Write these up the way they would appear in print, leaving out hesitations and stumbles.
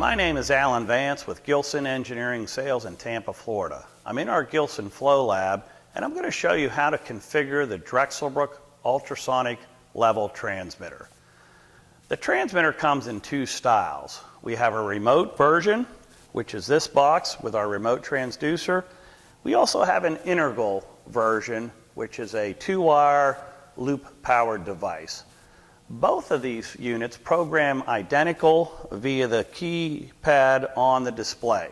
my name is Alan Vance with Gilson Engineering Sales in Tampa, Florida. I'm in our Gilson Flow Lab, and I'm going to show you how to configure the Drexelbrook USonic level transmitter. The transmitter comes in two styles. We have a remote version, which is this box with our remote transducer. We also have an integral version, which is a 2-wire loop-powered device. Both of these units program identical via the keypad on the display.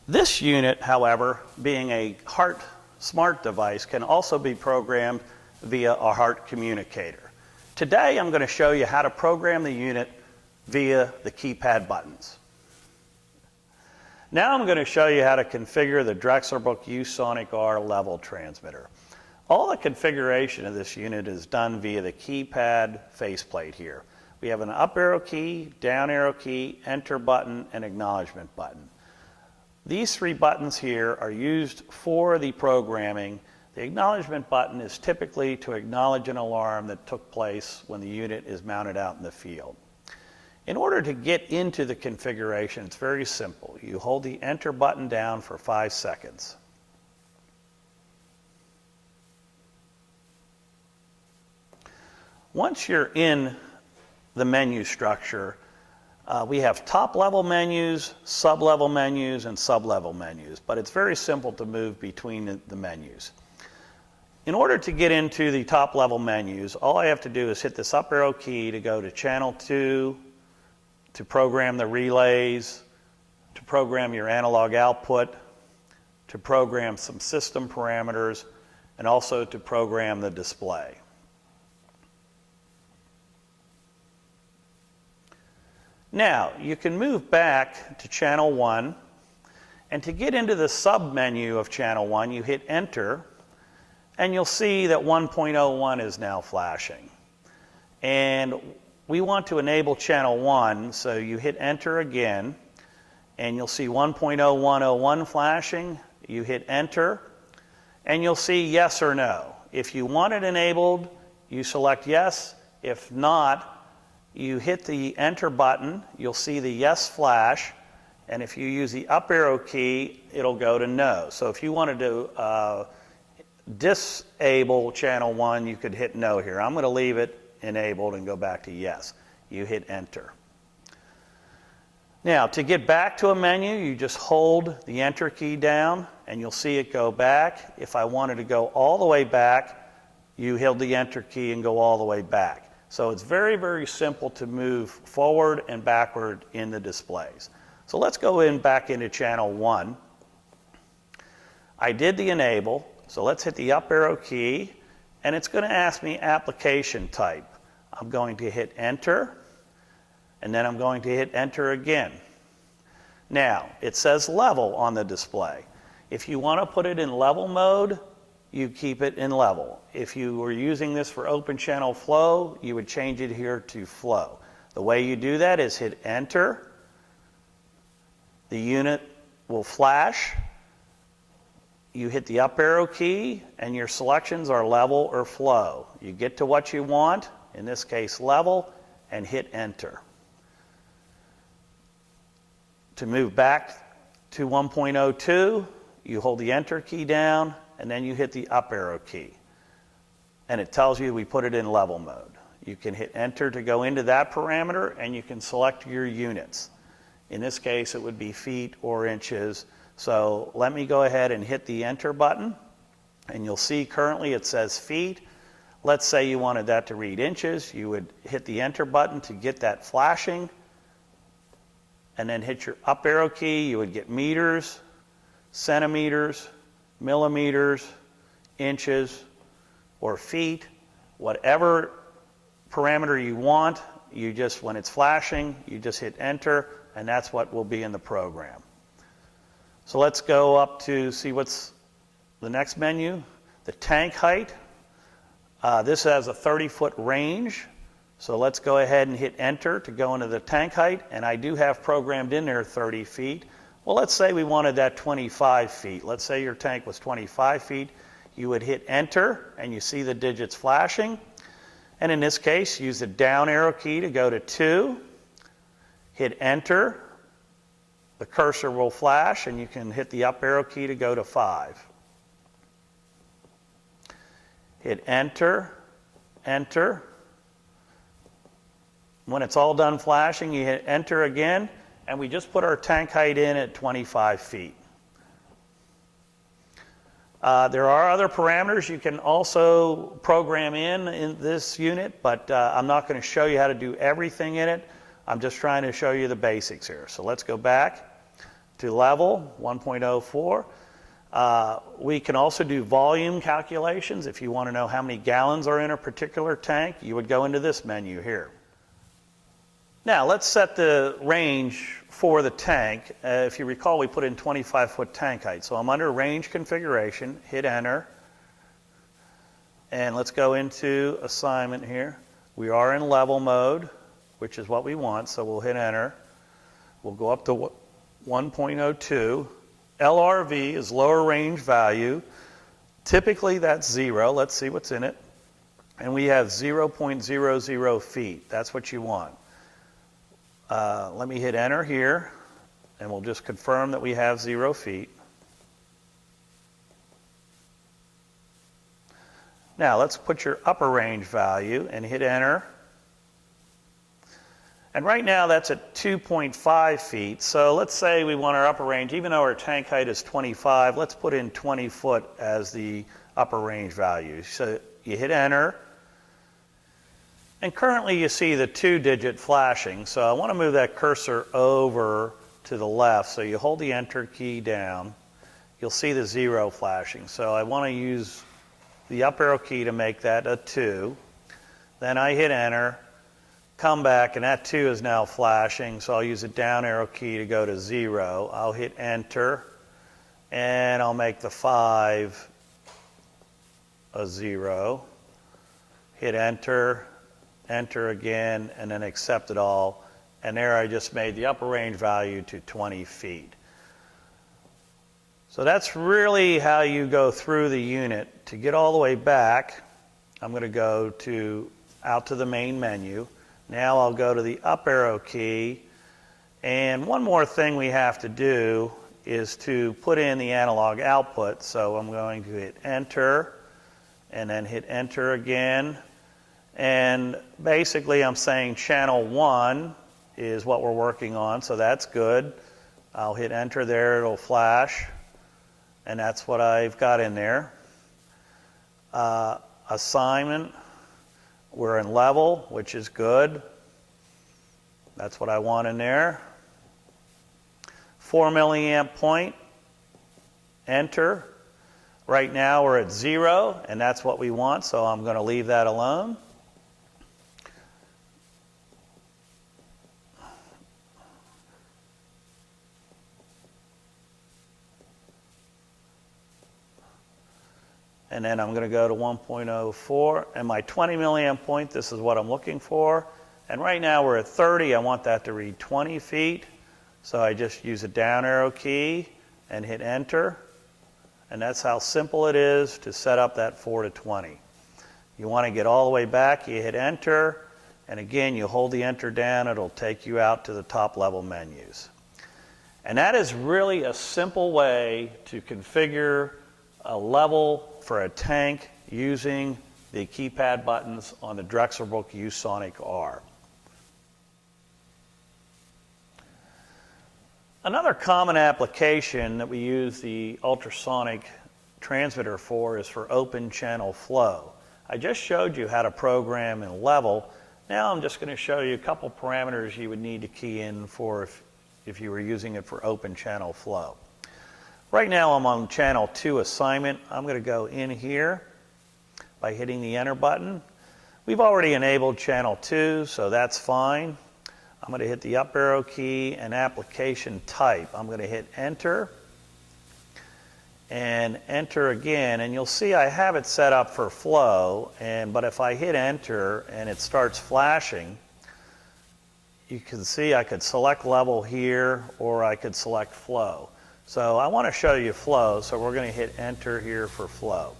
This unit, however, being a Heart Smart device, can also be programmed via a Heart communicator. Today I'm going to show you how to program the unit via the keypad buttons. Now I'm going to show you how to configure the Drexelbrook USonic R level transmitter. All the configuration of this unit is done via the keypad faceplate here. We have an up arrow key, down arrow key, enter button, and acknowledgement button. These three buttons here are used for the programming. The acknowledgement button is typically to acknowledge an alarm that took place when the unit is mounted out in the field. In order to get into the configuration, it's very simple. You hold the enter button down for 5 seconds. Once you're in the menu structure, we have top-level menus, sub-level menus, and sub-level menus, but it's very simple to move between the menus. In order to get into the top-level menus, all I have to do is hit this up arrow key to go to channel 2, to program the relays, to program your analog output, to program some system parameters, and also to program the display. Now, you can move back to channel 1, and to get into the sub-menu of channel 1, you hit enter, and you'll see that 1.01 is now flashing. And we want to enable channel 1, so you hit enter again, and you'll see 1.0101 flashing. You hit enter, and you'll see yes or no. If you want it enabled, you select yes. If not, you hit the enter button, you'll see the yes flash, and if you use the up arrow key, it'll go to no. So if you wanted to disable channel 1, you could hit no here. I'm going to leave it enabled and go back to yes. You hit enter. Now, to get back to a menu, you just hold the enter key down, and you'll see it go back. If I wanted to go all the way back, you held the enter key and go all the way back. So it's very, very simple to move forward and backward in the displays. So let's go back into channel 1. I did the enable, so let's hit the up arrow key, and it's going to ask me application type. I'm going to hit enter, and then I'm going to hit enter again. Now, it says level on the display. If you want to put it in level mode, you keep it in level. If you were using this for open channel flow, you would change it here to flow. The way you do that is hit enter. The unit will flash. You hit the up arrow key, and your selections are level or flow. You get to what you want, in this case level, and hit enter. To move back to 1.02, you hold the enter key down, and then you hit the up arrow key. And it tells you we put it in level mode. You can hit enter to go into that parameter, and you can select your units. In this case, it would be feet or inches. So let me go ahead and hit the enter button, and you'll see currently it says feet. Let's say you wanted that to read inches. You would hit the enter button to get that flashing, and then hit your up arrow key. You would get meters, centimeters, millimeters, inches, or feet, whatever parameter you want. You just, when it's flashing, you just hit enter, and that's what will be in the program. So let's go up to see what's the next menu. The tank height. This has a 30-foot range. So let's go ahead and hit enter to go into the tank height, and I do have programmed in there 30 feet. Well, let's say we wanted that 25 feet. Let's say your tank was 25 feet. You would hit enter, and you see the digits flashing. And in this case, use the down arrow key to go to 2. hit enter, the cursor will flash and you can hit the up arrow key to go to 5. Hit enter, enter. When it's all done flashing, you hit enter again, and we just put our tank height in at 25 feet. There are other parameters you can also program in this unit, but I'm not going to show you how to do everything in it. I'm just trying to show you the basics here. So let's go back to level 1.04. We can also do volume calculations. If you want to know how many gallons are in a particular tank, you would go into this menu here. Now let's set the range for the tank. If you recall, we put in 25-foot tank height. So I'm under range configuration, hit enter, and let's go into assignment here. We are in level mode, which is what we want, so we'll hit enter. We'll go up to 1.02. LRV is lower range value. Typically that's 0. Let's see what's in it. And we have 0.00 feet. That's what you want. Let me hit enter here, and we'll just confirm that we have 0 feet. Now let's put your upper range value and hit enter. And right now that's at 2.5 feet. So let's say we want our upper range, even though our tank height is 25, let's put in 20 foot as the upper range value. So you hit enter. And currently you see the 2-digit flashing, so I want to move that cursor over to the left. So you hold the enter key down, you'll see the 0 flashing. So I want to use the up arrow key to make that a 2. Then I hit enter, come back, and that 2 is now flashing, so I'll use the down arrow key to go to 0. I'll hit enter, and I'll make the 5 a 0. Hit enter, enter again, and then accept it all. And there I just made the upper range value to 20 feet. So that's really how you go through the unit. To get all the way back, I'm going to go out to the main menu. Now I'll go to the up arrow key. And one more thing we have to do is to put in the analog output. So I'm going to hit enter, and then hit enter again. And basically I'm saying channel 1 is what we're working on, so that's good. I'll hit enter there, it'll flash, and that's what I've got in there. Assignment, we're in level, which is good. That's what I want in there. 4 milliamp point, enter. Right now we're at 0, and that's what we want, so I'm going to leave that alone. And then I'm going to go to 1.04, and my 20 milliamp point, this is what I'm looking for. And right now we're at 30, I want that to read 20 feet. So I just use a down arrow key and hit enter. And that's how simple it is to set up that 4 to 20. You want to get all the way back, you hit enter, and again you hold the enter down, it'll take you out to the top level menus. And that is really a simple way to configure a level for a tank using the keypad buttons on the Drexelbrook USonic R. Another common application that we use the ultrasonic transmitter for is for open channel flow. I just showed you how to program in level. Now I'm just going to show you a couple parameters you would need to key in for if you were using it for open channel flow. Right now I'm on channel 2 assignment. I'm going to go in here by hitting the enter button. We've already enabled channel 2, so that's fine. I'm going to hit the up arrow key and application type. I'm going to hit enter and enter again, and you'll see I have it set up for flow, but if I hit enter and it starts flashing, you can see I could select level here or I could select flow. So I want to show you flow, so we're going to hit enter here for flow.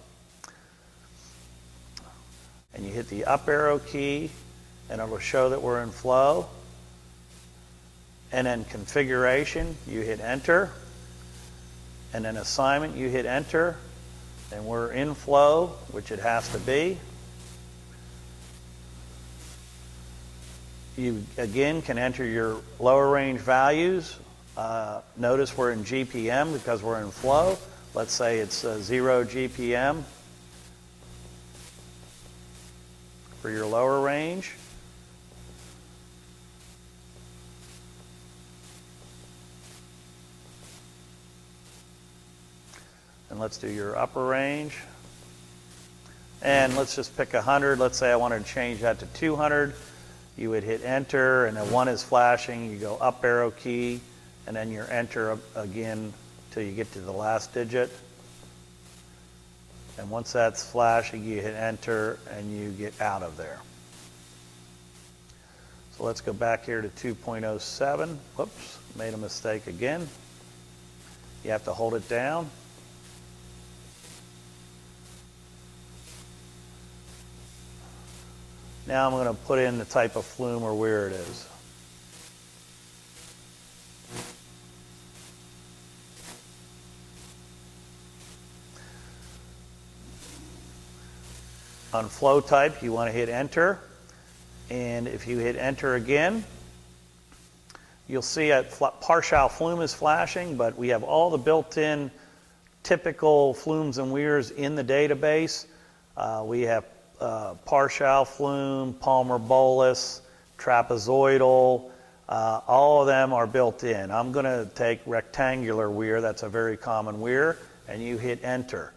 And you hit the up arrow key and it will show that we're in flow. and then configuration, you hit enter, and then assignment, you hit enter, and we're in flow, which it has to be. You again can enter your lower range values. Notice we're in GPM because we're in flow. Let's say it's 0 GPM for your lower range. And let's do your upper range. And let's just pick 100. Let's say I wanted to change that to 200. You would hit enter, and then 1 is flashing. You go up arrow key, and then your enter again till you get to the last digit. And once that's flashing, you hit enter, and you get out of there. So let's go back here to 2.07. Whoops, made a mistake again. You have to hold it down. Now I'm going to put in the type of flume or where it is. On flow type, you want to hit enter. And if you hit enter again, you'll see that partial flume is flashing, but we have all the built-in typical flumes and weirs in the database. We have partial flume, palmar bolus, trapezoidal, all of them are built in. I'm going to take rectangular weir, that's a very common weir, and you hit enter.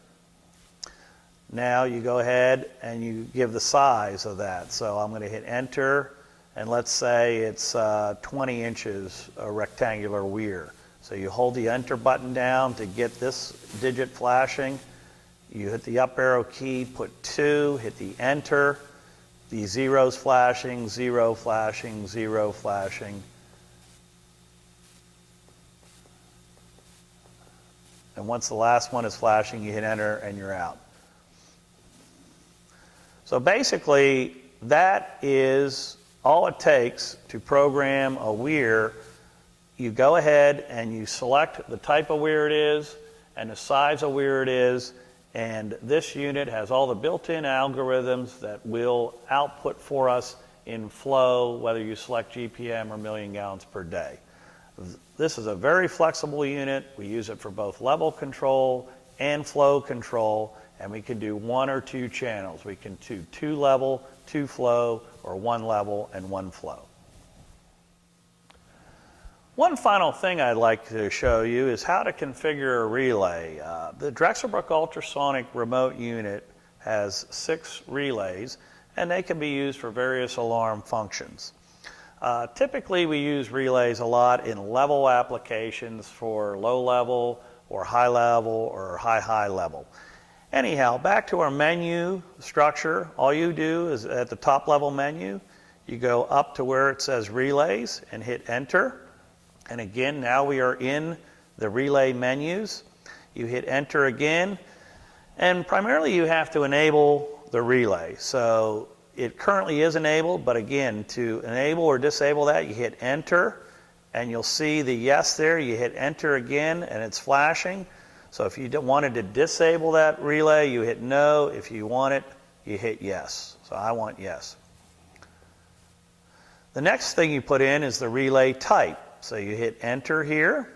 Now you go ahead and you give the size of that. So I'm going to hit enter, and let's say it's 20 inches, a rectangular weir. So you hold the enter button down to get this digit flashing. You hit the up arrow key, put 2, hit the enter, the zero's flashing, 0 flashing, 0 flashing. And once the last one is flashing, you hit enter and you're out. So basically, that is all it takes to program a weir. You go ahead and you select the type of weir it is and the size of weir it is. And this unit has all the built-in algorithms that will output for us in flow, whether you select GPM or million gallons per day. This is a very flexible unit. We use it for both level control and flow control, and we can do 1 or 2 channels. We can do 2 level, 2 flow, or 1 level and 1 flow. One final thing I'd like to show you is how to configure a relay. The Drexelbrook USonic remote unit has 6 relays, and they can be used for various alarm functions. Typically, we use relays a lot in level applications for low level or high level or high level. Anyhow, back to our menu structure. All you do is at the top level menu, you go up to where it says relays and hit enter. And again, now we are in the relay menus. You hit enter again, and primarily you have to enable the relay. So it currently is enabled, but again, to enable or disable that, you hit enter, and you'll see the yes there. You hit enter again, and it's flashing. So if you wanted to disable that relay, you hit no. If you want it, you hit yes. So I want yes. The next thing you put in is the relay type. So you hit enter here,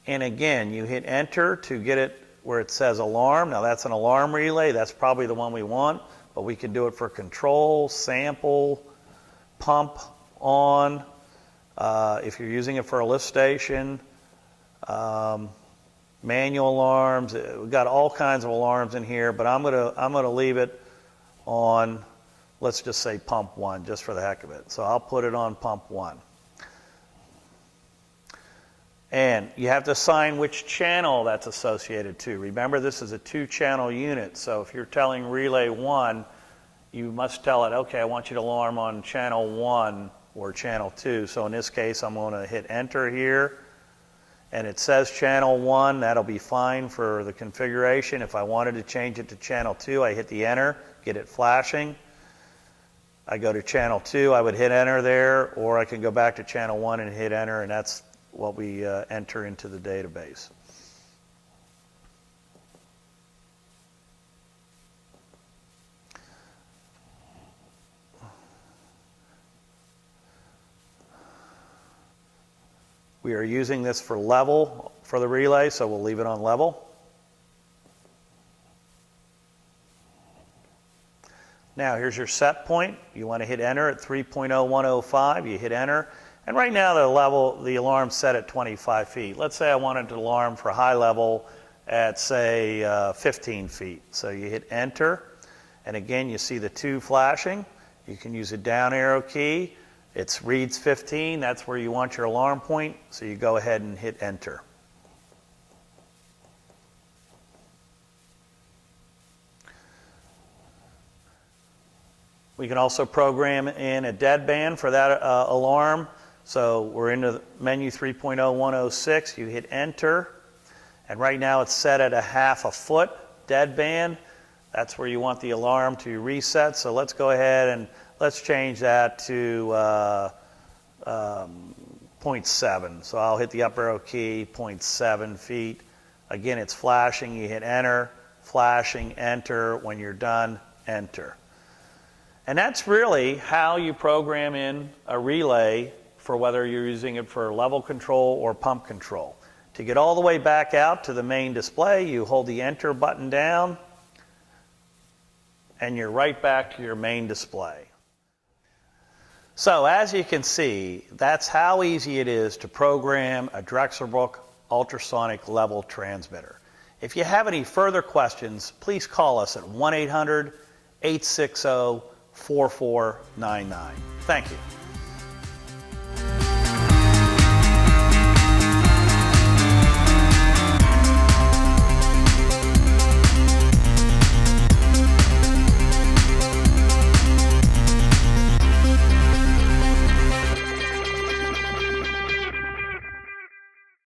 and again, you hit enter to get it where it says alarm. Now that's an alarm relay. That's probably the one we want, but we can do it for control, sample, pump, on, if you're using it for a lift station, manual alarms. We've got all kinds of alarms in here, but I'm gonna leave it on, let's just say pump 1, just for the heck of it. So I'll put it on pump 1. And you have to assign which channel that's associated to. Remember, this is a 2-channel unit, so if you're telling relay 1, you must tell it, okay, I want you to alarm on channel 1 or channel 2. So in this case, I'm going to hit enter here, and it says channel 1. That'll be fine for the configuration. If I wanted to change it to channel 2, I hit the enter, get it flashing. I go to channel 2, I would hit enter there, or I can go back to channel 1 and hit enter, and that's what we enter into the database. We are using this for level for the relay, so we'll leave it on level. Now here's your set point. You want to hit enter at 3.0105. You hit enter. And right now the alarm's set at 25 feet. Let's say I wanted an alarm for high level at, say, 15 feet. So you hit enter. And again, you see the 2 flashing. You can use a down arrow key. It reads 15. That's where you want your alarm point. So you go ahead and hit enter. We can also program in a deadband for that alarm. So we're into menu 3.0106. You hit enter. And right now it's set at a 1/2 foot deadband. That's where you want the alarm to reset. So let's go ahead and let's change that to 0.7. So I'll hit the up arrow key, 0.7 feet. Again, it's flashing. You hit enter, flashing, enter. When you're done, enter. And that's really how you program in a relay for whether you're using it for level control or pump control. To get all the way back out to the main display, you hold the enter button down, and you're right back to your main display. So as you can see, that's how easy it is to program a Drexelbrook ultrasonic level transmitter. If you have any further questions, please call us at 1-800-860-4499. Thank you.